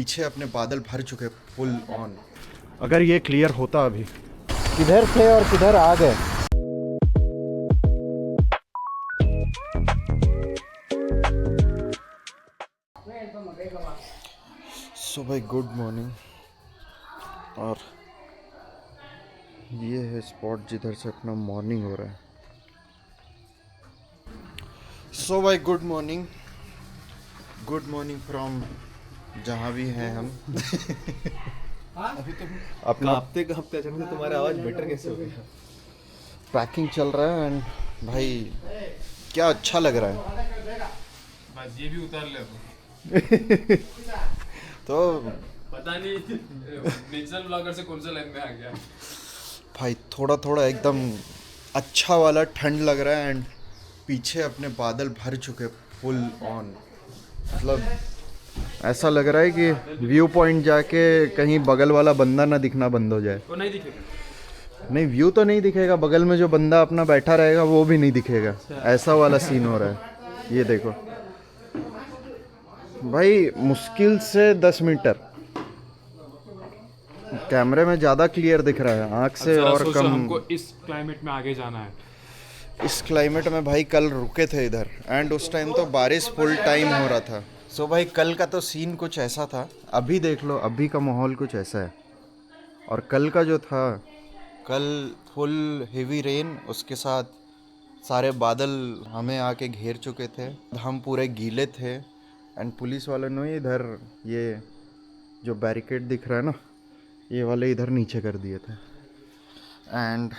पीछे अपने बादल भर चुके फुल ऑन। अगर ये क्लियर होता अभी किधर थे और किधर आ गए। सो भाई गुड मॉर्निंग। और ये है स्पॉट जिधर से अपना मॉर्निंग हो रहा है। सो भाई गुड मॉर्निंग फ्रॉम जहाँ भी हैं हम। अभी तुम अपना कांपते कांपते अचानक से तुम्हारा आवाज बेटर कैसे हो गया? पैकिंग चल रहा है एंड भाई क्या अच्छा लग रहा है। बस ये भी उतार ले तो पता नहीं नेचुरल ब्लॉगर से कौन सा लाइन में आ गया। भाई थोड़ा थोड़ा एकदम अच्छा वाला ठंड लग रहा है एंड पीछे अपने बादल भर चुके फुल ऑन। मतलब ऐसा लग रहा है कि व्यू पॉइंट जाके कहीं बगल वाला बंदा ना दिखना बंद हो जाए। वो नहीं दिखेगा। नहीं व्यू तो नहीं दिखेगा, बगल में जो बंदा अपना बैठा रहेगा वो भी नहीं दिखेगा। ऐसा वाला सीन हो रहा है। ये देखो भाई मुश्किल से 10 मीटर कैमरे में ज़्यादा क्लियर दिख रहा है, आँख से और कम। हमको इस क्लाइमेट में आगे जाना है। इस क्लाइमेट में भाई कल रुके थे इधर एंड उस टाइम तो बारिश फुल टाइम हो रहा था। सो भाई कल का तो सीन कुछ ऐसा था, अभी देख लो अभी का माहौल कुछ ऐसा है। और कल का जो था, कल फुल हेवी रेन, उसके साथ सारे बादल हमें आके घेर चुके थे, हम पूरे गीले थे एंड पुलिस वालों ने इधर ये जो बैरिकेड दिख रहा है ना, ये वाले इधर नीचे कर दिए थे एंड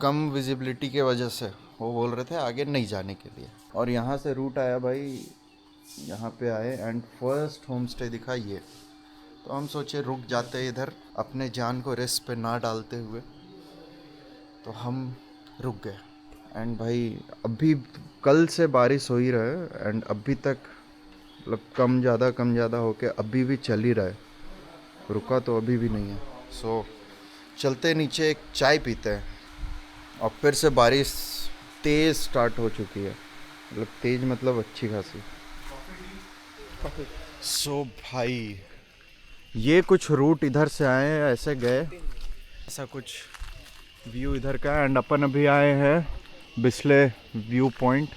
कम विजिबिलिटी के वजह से वो बोल रहे थे आगे नहीं जाने के लिए। और यहाँ से रूट आया भाई, यहाँ पे आए एंड फर्स्ट होम स्टे दिखा ये। तो हम सोचे रुक जाते इधर अपने जान को रिस्क पे ना डालते हुए, तो हम रुक गए। एंड भाई अभी कल से बारिश हो ही रहा है एंड अभी तक मतलब कम ज़्यादा होके अभी भी चल ही रहा है, रुका तो अभी भी नहीं है। सो चलते नीचे एक चाय पीते हैं। और फिर से बारिश तेज़ स्टार्ट हो चुकी है, मतलब तेज़ मतलब अच्छी खासी। सो भाई ये कुछ रूट इधर से आए हैं, ऐसे गए, ऐसा कुछ व्यू इधर का। एंड अपन अभी आए हैं बिस्ले व्यू पॉइंट।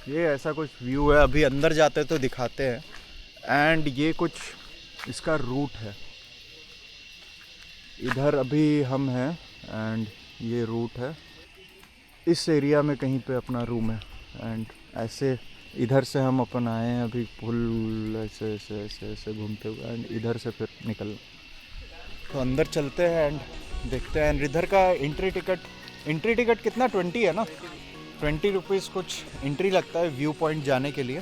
ये ऐसा कुछ व्यू है, अभी अंदर जाते तो दिखाते हैं। एंड ये कुछ इसका रूट है, इधर अभी हम हैं एंड ये रूट है। इस एरिया में कहीं पे अपना रूम है एंड ऐसे इधर से हम अपन आए हैं अभी फुल ऐसे ऐसे ऐसे ऐसे घूमते हुए एंड इधर से फिर निकल। तो अंदर चलते हैं एंड देखते हैं। एंड इधर का एंट्री टिकट कितना 20 है ना, 20 रुपीज़ कुछ एंट्री लगता है व्यू पॉइंट जाने के लिए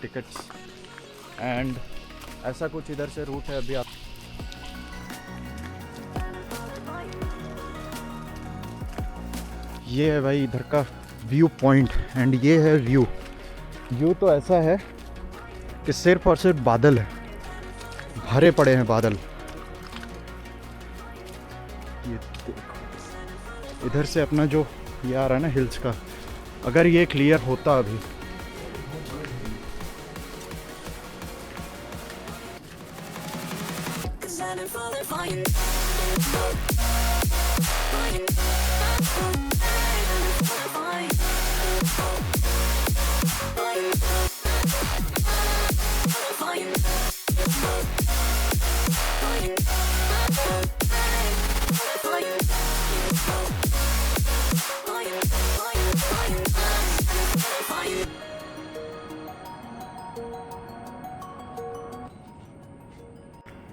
टिकट्स। एंड ऐसा कुछ इधर से रूट है। अभी आप ये है भाई इधर का व्यू पॉइंट एंड ये है व्यू तो ऐसा है कि सिर्फ और सिर्फ बादल है, भरे पड़े हैं बादल। ये देखो इधर से अपना जो ये आ रहा है ना हिल्स का, अगर ये क्लियर होता अभी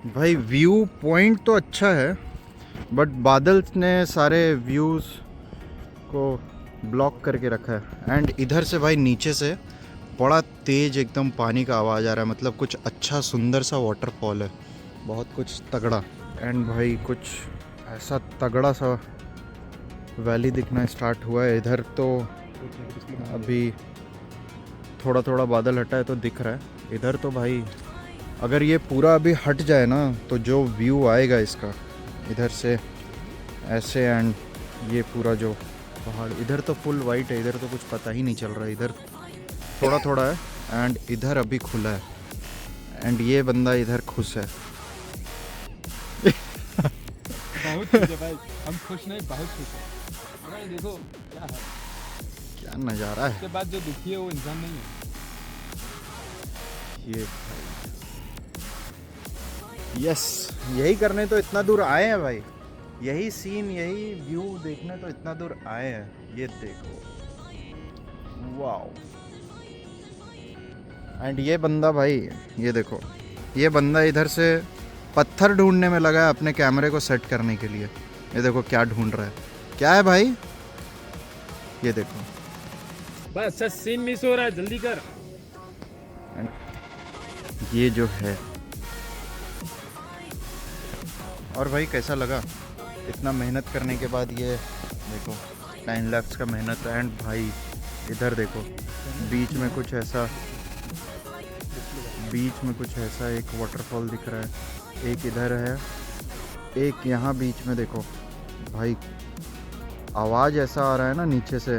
भाई व्यू पॉइंट तो अच्छा है बट बादल ने सारे व्यूज़ को ब्लॉक करके रखा है। एंड इधर से भाई नीचे से बड़ा तेज़ एकदम पानी का आवाज़ आ रहा है, मतलब कुछ अच्छा सुंदर सा वाटरफॉल है, बहुत कुछ तगड़ा। एंड भाई कुछ ऐसा तगड़ा सा वैली दिखना स्टार्ट हुआ है इधर। तो अभी थोड़ा थोड़ा बादल हटा है तो दिख रहा है इधर। तो भाई अगर ये पूरा अभी हट जाए ना तो जो व्यू आएगा इसका इधर से ऐसे, एंड ये पूरा जो पहाड़ इधर तो फुल वाइट है, इधर तो कुछ पता ही नहीं चल रहा है, इधर थोड़ा थोड़ा है एंड इधर अभी खुला है। एंड ये बंदा इधर खुश है। बहुत खुश है भाई, हम खुश नहीं बहुत खुश है। भाई देखो क्या है, क्या नज़ारा है उसके बाद जो दुखी है वो इंसान नहीं है। ये। यस, यही करने तो इतना दूर आए हैं भाई, यही सीन यही व्यू देखने तो इतना दूर आए हैं। ये देखो, वाओ। एंड ये बंदा भाई, ये देखो, ये बंदा इधर से पत्थर ढूंढने में लगा है अपने कैमरे को सेट करने के लिए। ये देखो क्या ढूंढ रहा है, क्या है भाई, ये देखो। बस सच सीन मिस हो रहा है, जल्दी कर। ये जो है, और भाई कैसा लगा इतना मेहनत करने के बाद? ये देखो 9 लाख का मेहनत। एंड भाई इधर देखो, बीच में कुछ ऐसा एक वाटरफॉल दिख रहा है, एक इधर है, एक यहाँ बीच में देखो भाई। आवाज़ ऐसा आ रहा है ना नीचे से,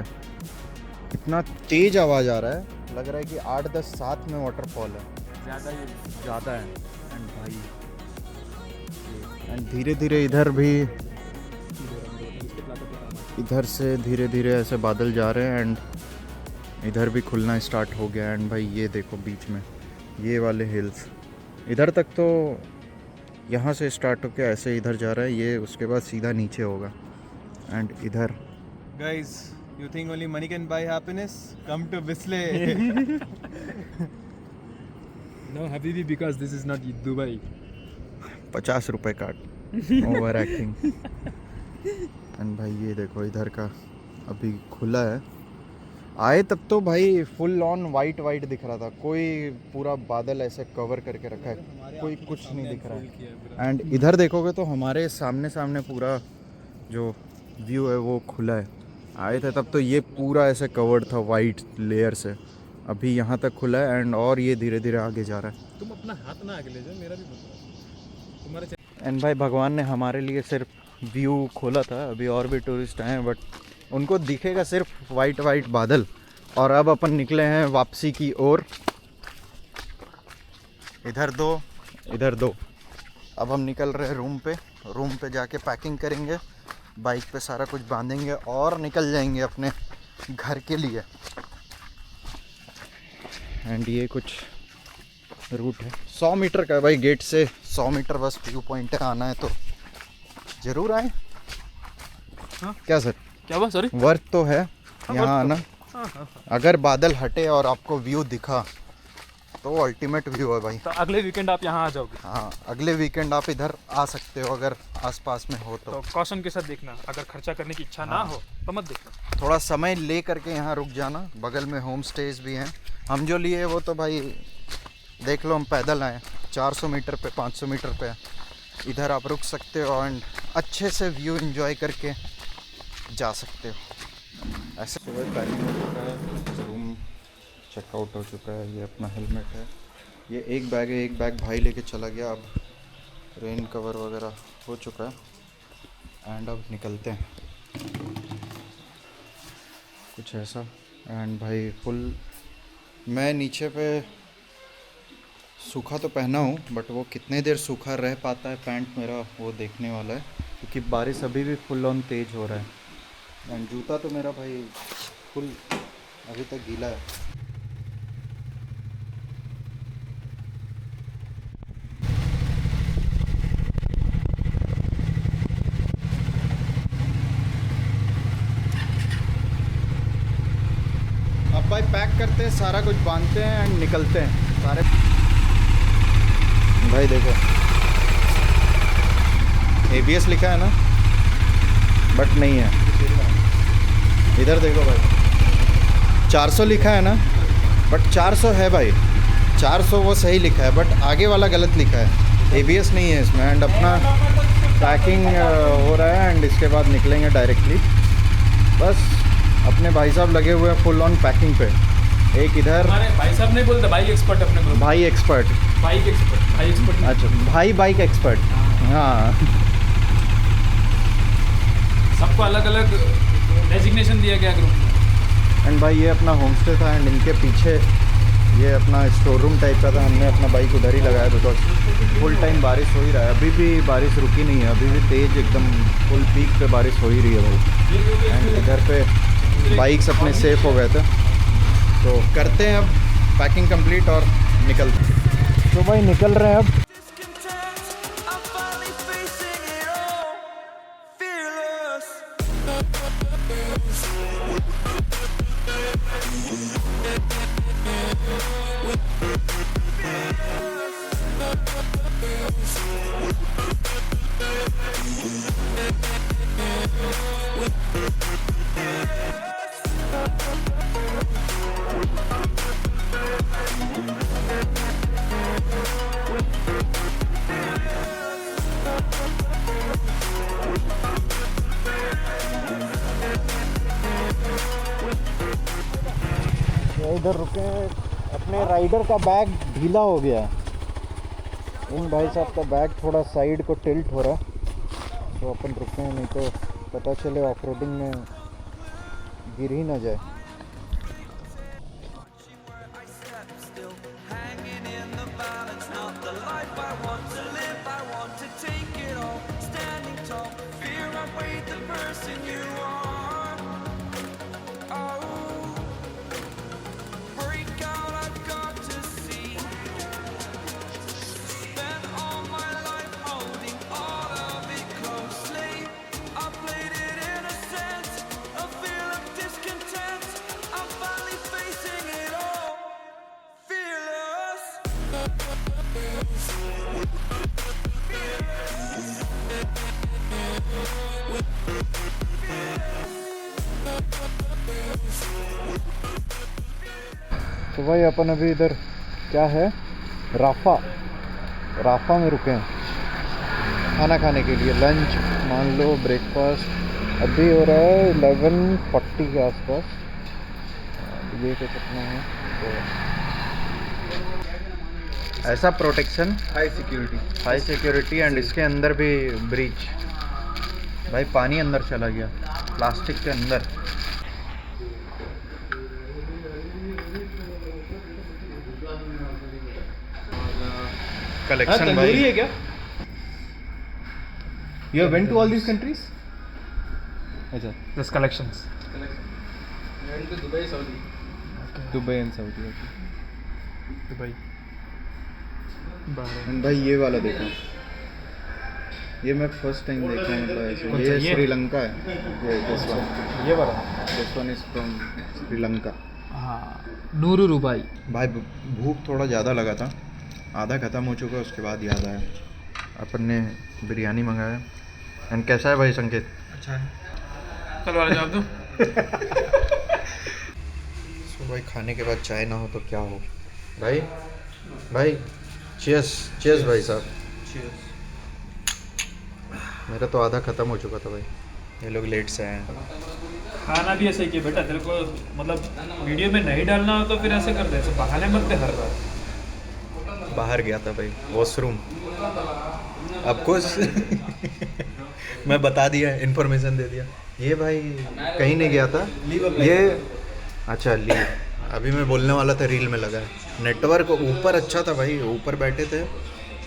इतना तेज आवाज़ आ रहा है, लग रहा है कि 8 10 साथ में वाटरफॉल है, ज़्यादा है। एंड भाई एंड धीरे धीरे इधर से धीरे धीरे ऐसे बादल जा रहे हैं एंड इधर भी खुलना स्टार्ट हो गया। एंड भाई ये देखो बीच में ये वाले हिल्स, इधर तक तो यहाँ से स्टार्ट होकर ऐसे इधर जा रहा है, ये उसके बाद सीधा नीचे होगा। एंड इधर Guys, you think only money can buy happiness? Come to Bisley. No Habibi, because this is not Dubai. 50 रुपए काट, ओवर एक्टिंग। एंड भाई ये देखो इधर का अभी खुला है, आए तब तो भाई फुल ऑन वाइट दिख रहा था, कोई पूरा बादल ऐसे कवर करके रखा है, कोई कुछ नहीं दिख रहा है। एंड इधर देखोगे तो हमारे सामने पूरा जो व्यू है वो खुला है। आए थे तब तो ये पूरा ऐसे कवर्ड था वाइट लेयर से, अभी यहाँ तक खुला है एंड और ये धीरे धीरे आगे जा रहा है। तुम अपना हाथ ना आगे ले जाओ, मेरा भी बता तुम्हारे। एंड भाई भगवान ने हमारे लिए सिर्फ व्यू खोला था, अभी और भी टूरिस्ट आए हैं बट उनको दिखेगा सिर्फ वाइट बादल। और अब अपन निकले हैं वापसी की ओर, इधर दो। अब हम निकल रहे हैं रूम पे जाके पैकिंग करेंगे, बाइक पे सारा कुछ बांधेंगे और निकल जाएंगे अपने घर के लिए। एंड ये कुछ रूट है 100 मीटर का भाई, गेट से 100 मीटर बस व्यू पॉइंट है, आना है तो ज़रूर आए। हाँ? क्या सर, क्या हुआ? सॉरी, वर्थ तो है यहाँ आना। हाँ। अगर बादल हटे और आपको व्यू दिखा तो अल्टीमेट व्यू है भाई। तो अगले वीकेंड आप यहाँ आ जाओगे? हाँ, अगले वीकेंड आप इधर आ सकते हो अगर आसपास में हो तो कॉशन के साथ देखना, अगर खर्चा करने की इच्छा ना हो तो मत देखना। थोड़ा समय ले करके यहाँ रुक जाना, बगल में होम स्टेज भी हैं। हम जो लिए वो तो भाई देख लो, हम पैदल आए 400 मीटर पे 500 मीटर पे, इधर आप रुक सकते हो एंड अच्छे से व्यू एंजॉय करके जा सकते हो। ऐसे सुबह पैकिंग हो चुका है, रूम चेकआउट हो चुका है, ये अपना हेलमेट है, ये एक बैग भाई लेके चला गया। अब रेन कवर वगैरह हो चुका है एंड अब निकलते हैं कुछ ऐसा। एंड भाई फुल, मैं नीचे पे सूखा तो पहना हूँ बट वो कितने देर सूखा रह पाता है पैंट मेरा, वो देखने वाला है, क्योंकि बारिश अभी भी फुल ऑन तेज हो रहा है। एंड जूता तो मेरा भाई फुल अभी तक गीला है। अब भाई पैक करते हैं, सारा कुछ बांधते हैं एंड निकलते हैं सारे। भाई देखो ABS लिखा है ना, बट नहीं है। इधर देखो भाई 400 लिखा है ना, बट 400 है भाई, 400 वो सही लिखा है बट आगे वाला गलत लिखा है, ABS नहीं है इसमें। एंड अपना पैकिंग हो रहा है एंड इसके बाद निकलेंगे डायरेक्टली। बस अपने भाई साहब लगे हुए हैं फुल ऑन पैकिंग पे, एक इधर। भाई साहब नहीं बोलते, बाइक एक्सपर्ट अपने ग्रुप। भाई एक्सपर्ट। अच्छा, भाई बाइक एक्सपर्ट। हाँ, सबको अलग अलग डेजिग्नेशन दिया गया ग्रुप में। एंड भाई ये अपना होम स्टे था एंड इनके पीछे ये अपना स्टोर रूम टाइप का था, हमने अपना बाइक उधर ही लगाया बिकॉज फुल टाइम बारिश हो ही रहा है। अभी भी बारिश रुकी नहीं है, अभी भी तेज़ एकदम फुल पीक पे बारिश हो ही रही है भाई। एंड इधर पे बाइक्स अपने सेफ हो गए थे, तो करते हैं अब पैकिंग कंप्लीट और निकलते हैं। तो भाई निकल रहे हैं अब। I'm finally facing it all, fearless. ये इधर रुके हैं, अपने राइडर का बैग ढीला हो गया है। इन भाई साहब का बैग थोड़ा साइड को टिल्ट हो रहा है, तो अपन रुके हैं, नहीं तो पता चले ऑफ रोडिंग में गिर ही ना जाए। Hanging in the balance, not the life I want to live. I want to take it all, standing tall. Fear I weighed the person you are. Oh, break out, I've got to see. Spent all my life holding all of it closely. I played it innocent, a feel of discontent. I'm finally facing it all, fearless. तो भाई अपन अभी इधर क्या है, Rafa में रुके हैं खाना खाने के लिए। लंच मान लो, ब्रेकफास्ट अभी हो रहा है 11:40 के आसपास। ये कुछ अपना है तो ऐसा प्रोटेक्शन, High security. एंड इसके अंदर भी ब्रिज। भाई पानी अंदर चला गया प्लास्टिक के अंदर। कलेक्शन भाई है क्या? You have went to all these countries? अच्छा, Just collections. Dubai and Saudi. Dubai. And भाई ये वाला देखो, ये मैं फर्स्ट टाइम देखा हूँ मतलब ऐसे। कौन सा, ये ये? श्रीलंका है, ये ये वाला? This one is from Sri Lanka. हाँ, नूरू रुबाई। भाई भूख थोड़ा ज़्यादा लगा था, आधा ख़त्म हो चुका, उसके बाद याद आया अपन ने बिरयानी मंगाया। एंड कैसा है भाई संकेत? अच्छा है, कल वाला जवाब दो। तो भाई खाने के बाद चाय ना हो तो क्या हो भाई। भाई चीयर्स, चीयर्स भाई साहब। मेरा तो आधा ख़त्म हो चुका था भाई, ये लोग लेट से आए हैं। खाना भी ऐसे ही किया बेटा, तेरे को मतलब वीडियो में नहीं डालना हो तो फिर ऐसे कर दे, ऐसे बहाने मत दे हर बार। बाहर गया था भाई, वॉशरूम। आपको मैं बता दिया, इन्फॉर्मेशन दे दिया। ये भाई कहीं नहीं गया था ये। अच्छा लीव, अभी मैं बोलने वाला था रील में लगा है। नेटवर्क ऊपर अच्छा था भाई, ऊपर बैठे थे,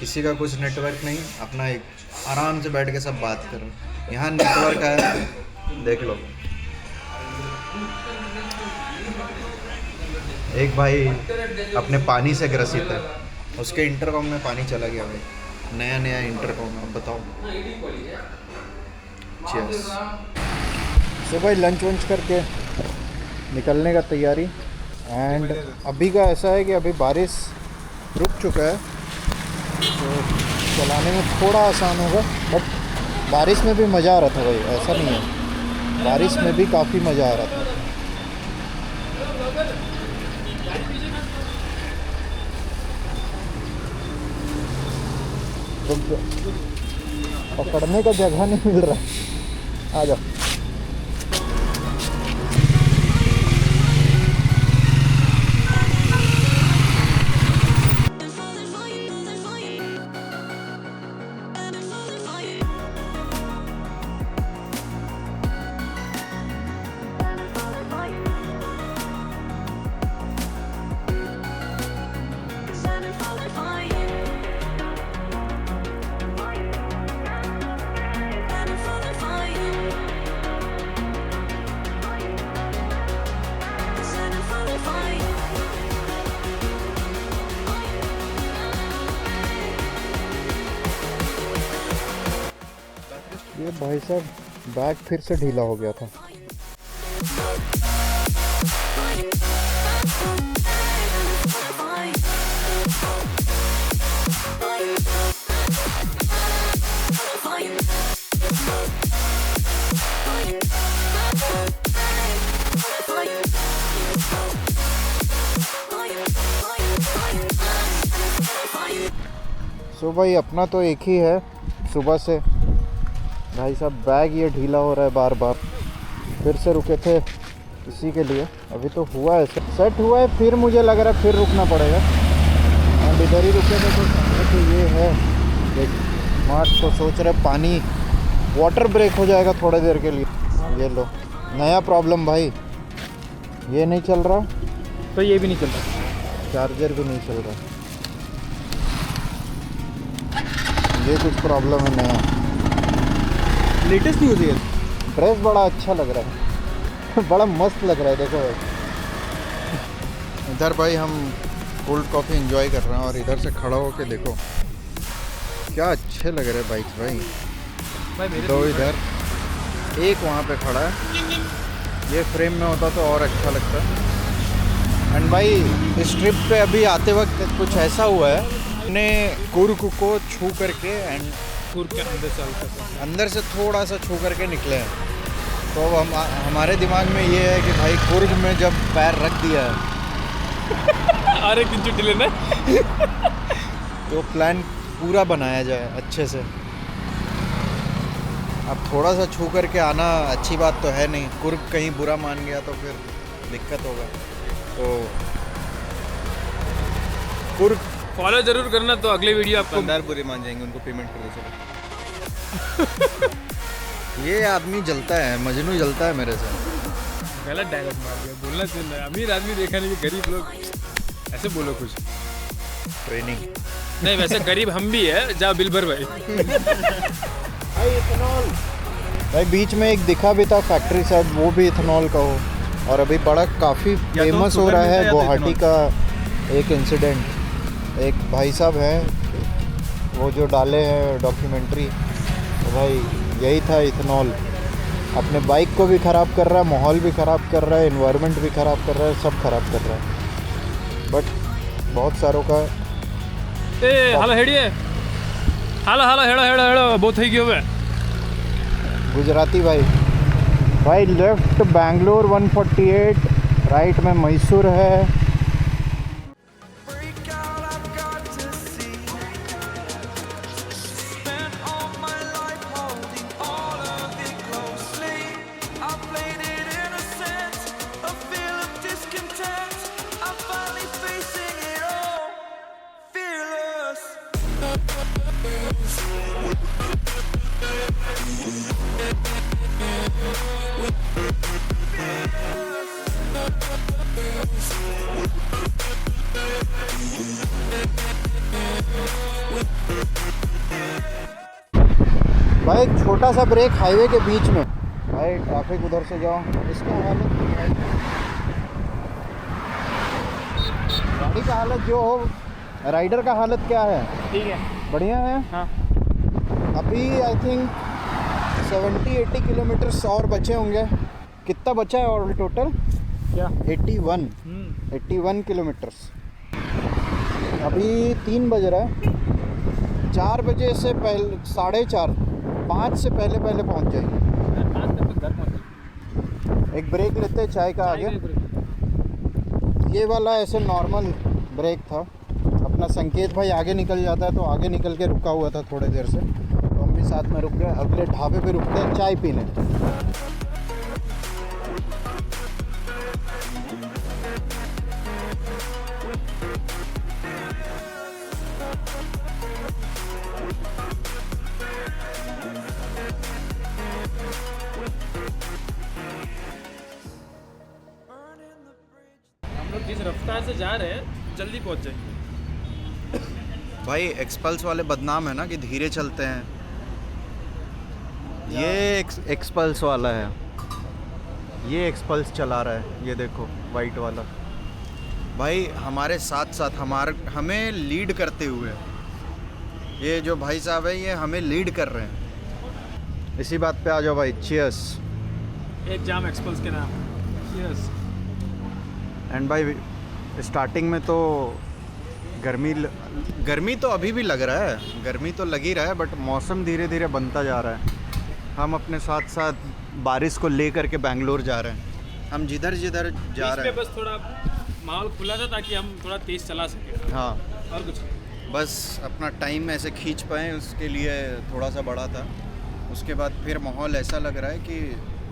किसी का कुछ नेटवर्क नहीं, अपना एक आराम से बैठ के सब बात कर रहे हैं। यहाँ नेटवर्क है, देख लो। एक भाई अपने पानी से ग्रसित है, उसके इंटरकॉम में पानी चला गया भाई, नया नया इंटरकॉम। अब बताओ। चीयर्स। सो भाई लंच वंच करके निकलने का तैयारी। एंड अभी का ऐसा है कि अभी बारिश रुक चुका है, तो चलाने में थोड़ा आसान होगा। बट बारिश में भी मज़ा आ रहा था भाई, ऐसा नहीं है, बारिश में भी काफ़ी मज़ा आ रहा था। तो पकड़ने का जगह नहीं मिल रहा। आ जाओ। ये भाई साहब बैग फिर से ढीला हो गया था। सो भाई अपना तो एक ही है, सुबह से भाई साहब बैग ये ढीला हो रहा है बार बार। फिर से रुके थे इसी के लिए, अभी तो हुआ है सेट हुआ है, फिर मुझे लग रहा है फिर रुकना पड़ेगा। और इधर ही रुके थे तो ये है देख स्मार्ट, तो सोच रहे पानी वाटर ब्रेक हो जाएगा थोड़ी देर के लिए। ये लो नया प्रॉब्लम भाई, ये नहीं चल रहा तो ये भी नहीं चल रहा, चार्जर भी नहीं चल रहा, ये कुछ प्रॉब्लम है नया। लेटेस्ट न्यूज़ है। ड्रेस बड़ा अच्छा लग रहा है बड़ा मस्त लग रहा है, देखो भाई। इधर भाई हम कोल्ड कॉफ़ी एंजॉय कर रहे हैं और इधर से खड़ा होके देखो क्या अच्छे लग रहे हैं बाइक्स भाई। दो इधर, एक वहाँ पे खड़ा है, ये फ्रेम में होता तो और अच्छा लगता। एंड भाई इस ट्रिप पे अभी आते वक्त कुछ ऐसा हुआ है, अपने कुर्क को छू करके एंड कुर्क के अंदर से थोड़ा सा छू करके निकले हैं। तो अब हमारे दिमाग में ये है कि भाई कुर्ग में जब पैर रख दिया है अरे दिन छुट्टी लेना तो प्लान पूरा बनाया जाए अच्छे से। अब थोड़ा सा छू करके आना अच्छी बात तो है नहीं, कुर्ग कहीं बुरा मान गया तो फिर दिक्कत होगा। तो कुर्ग फॉलो जरूर करना, तो अगले वीडियो आपको दुकानदार बुरे मान जाएंगे, उनको पेमेंट कर दो चलो। ये आदमी जलता है, मजनू जलता है मेरे से। गलत डायलॉग मार दिया, बोलना चाहिए अमीर आदमी देखा नहीं कि गरीब लोग ऐसे बोलो कुछ ट्रेनिंग नहीं, वैसे गरीब हम भी है, जा बिल भर भाई। भाई बीच में एक दिखा भी था फैक्ट्री शायद, वो भी इथेनॉल का हो। और अभी बड़ा काफ़ी फेमस हो रहा है गुवाहाटी का एक इंसिडेंट। एक भाई साहब हैं वो जो डाले हैं डॉक्यूमेंट्री, तो भाई यही था इथेनॉल। अपने बाइक को भी ख़राब कर रहा है, माहौल भी ख़राब कर रहा है, एनवायरनमेंट भी ख़राब कर रहा है, सब ख़राब कर रहा है। बट बहुत सारों का ए हालो हेडिए, हालो हालो हेड़ो हेड़ो हेड़ो बहुत ही क्यों है गुजराती भाई लेफ्ट बैंगलोर 148, राइट में मैसूर है। Break out, I've got to see. Spent all my life holding all of it closely. I played it innocent, a feel of discontent. I'm finally facing it all, fearless. भाई एक छोटा सा break highway के बीच में, भाई traffic उधर से जाओ, इसका हालत गाड़ी का हालत जो हो, राइडर का हालत क्या है? ठीक है, बढ़िया है। हाँ अभी आई थिंक 70-80 किलोमीटर और बचे होंगे। कितना बचा है और टोटल? क्या 81 किलोमीटर्स। अभी 3 बज रहा है, 4 बजे से पहले 4:30 5 से पहले पहुंच जाएंगे। एक ब्रेक लेते हैं चाय का आगे। ये वाला ऐसे नॉर्मल ब्रेक था अपना। संकेत भाई आगे निकल जाता है तो आगे निकल के रुका हुआ था थोड़ी देर से, तो हम भी साथ में रुक गए। अगले ढाबे पे रुकते हैं चाय पीने। हम लोग जिस रफ्तार से जा रहे हैं जल्दी पहुंच जाएंगे। भाई एक्सपल्स वाले बदनाम है ना कि धीरे चलते हैं। ये एक्सपल्स वाला है, ये एक्सपल्स चला रहा है, ये देखो वाइट वाला। भाई हमारे साथ साथ हमें लीड करते हुए, ये जो भाई साहब है ये हमें लीड कर रहे हैं। इसी बात पे आ जाओ भाई, चीयर्स। एक जाम एक्सपल्स के नाम। यस। एंड भाई स्टार्टिंग में तो गर्मी तो अभी भी लग रहा है, गर्मी तो लग ही रहा है, बट मौसम धीरे धीरे बनता जा रहा है। हम अपने साथ साथ बारिश को ले करके बैंगलोर जा रहे हैं। हम जिधर जिधर जा रहे हैं बस थोड़ा माहौल खुला था ताकि हम थोड़ा तेज चला सके, हाँ, और कुछ नहीं। बस अपना टाइम ऐसे खींच पाएँ उसके लिए थोड़ा सा बड़ा था। उसके बाद फिर माहौल ऐसा लग रहा है कि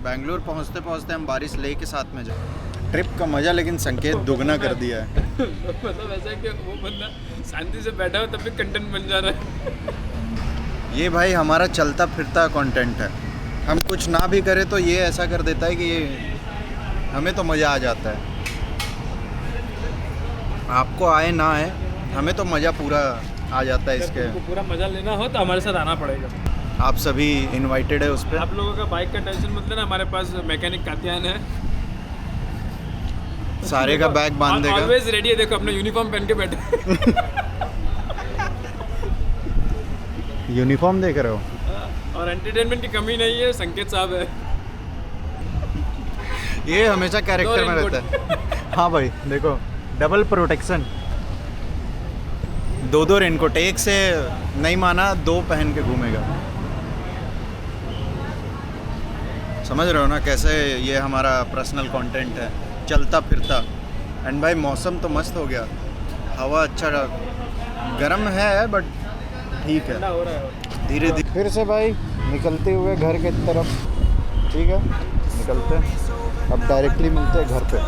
बैंगलोर पहुंचते पहुंचते हम बारिश ले के साथ में जाए। ट्रिप का मज़ा लेकिन संकेत दुगना कर दिया है। मतलब ऐसा है कि वो बंदा शांति से बैठा हो तब भी कंटेंट बन जा रहा है। ये भाई हमारा चलता फिरता कंटेंट है। हम कुछ ना भी करें तो ये ऐसा कर देता है कि ये हमें तो मज़ा आ जाता है। आपको आए ना आए, हमें तो मज़ा पूरा आ जाता है इसके। तुमको पूरा मजा लेना हो तो हमारे साथ आना पड़ेगा। आप सभी इनवाइटेड है उस पर। आप लोगों का बाइक का टेंशन मत लेना, हमारे पास मैकेनिक कातियान है। सारे का बैग बांध देगा। ऑलवेज रेडी है, देखो अपना यूनिफॉर्म पहन के बैठे। यूनिफॉर्म देख रहे हो। और एंटरटेनमेंट की कमी नहीं है, संकेत साहब है। ये हमेशा कैरेक्टर में रेनकोट। रहता है। हाँ भाई देखो, डबल प्रोटेक्शन। दो रेनकोट, एक से नहीं माना 2 पहन के घूमेगा। समझ रहे हो ना कैसे ये हमारा पर्सनल कंटेंट है, चलता फिरता। एंड भाई मौसम तो मस्त हो गया, हवा अच्छा गर्म है बट ठीक है, ठंडा हो रहा है। धीरे धीरे। फिर से भाई निकलते हुए घर की तरफ। ठीक है, निकलते हैं। अब डायरेक्टली मिलते हैं घर पे।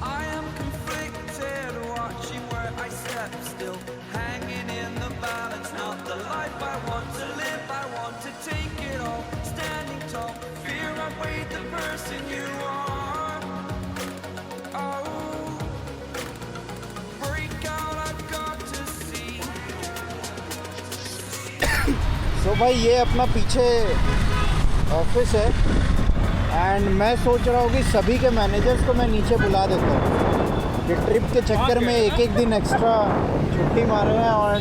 I am conflicted, watching where I step still, hanging in the balance, not the life I want to live. I want to take it all, standing tall, fear I weighed the person you are. Oh, break out, I've got to see. तो भाई ये अपना पीछे office है, and मैं सोच रहा हूँ कि सभी के मैनेजर्स को मैं नीचे बुला देता हूँ। ये ट्रिप के चक्कर में एक दिन एक्स्ट्रा छुट्टी मारे हैं, और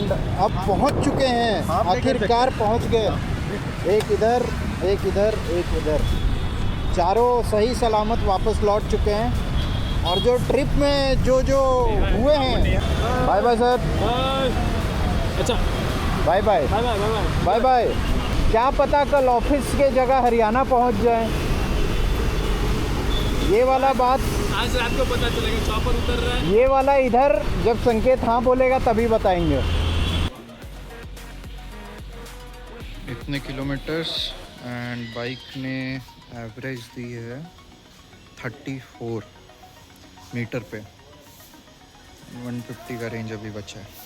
अब पहुँच चुके हैं, आखिरकार पहुँच गए। एक इधर, एक इधर, एक इधर, चारों सही सलामत वापस लौट चुके हैं। और जो ट्रिप में जो हुए हैं, बाय बाय सर, अच्छा, bye bye, bye bye bye bye. Bye bye. क्या पता कल ऑफिस के जगह हरियाणा पहुंच जाए। ये वाला बात आज रात को पता चलेगा, चॉपर उतर रहा है। ये वाला इधर जब संकेत हाँ बोलेगा तभी बताएंगे। इतने किलोमीटर्स एंड बाइक ने एवरेज दी है 34 मीटर पे। 150 का रेंज अभी बचा है।